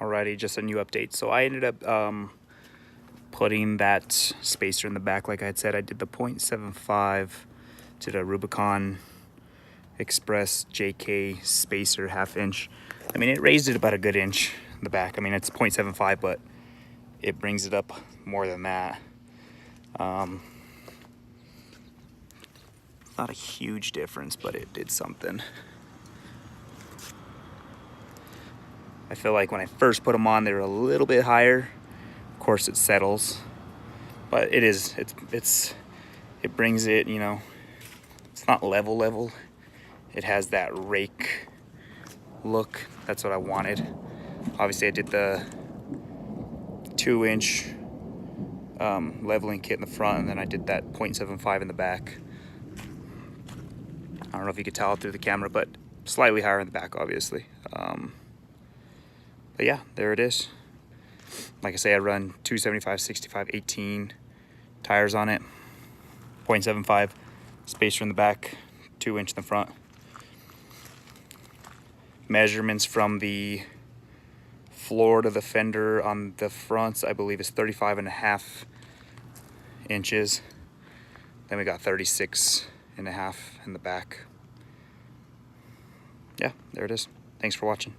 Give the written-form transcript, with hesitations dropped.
Alrighty, just a new update. So I ended up putting that spacer in the back. Like I had said, I did the 0.75 to the Rubicon Express JK spacer, 1/2 inch. I mean, it raised it about a good inch in the back. I mean, it's 0.75, but it brings it up more than that. Not a huge difference, but it did something. I feel like when I first put them on, they were a little bit higher. Of course, it settles, but it brings it, you know, it's not level. It has that rake look. That's what I wanted. Obviously, I did the 2-inch leveling kit in the front, and then I did that 0.75 in the back. I don't know if you could tell through the camera, but slightly higher in the back, obviously. But yeah, there it is. Like I say, I run 275, 65, 18 tires on it. 0.75 spacer in the back, 2-inch in the front. Measurements from the floor to the fender on the fronts, I believe, is 35.5 inches. Then we got 36.5 in the back. Yeah, there it is. Thanks for watching.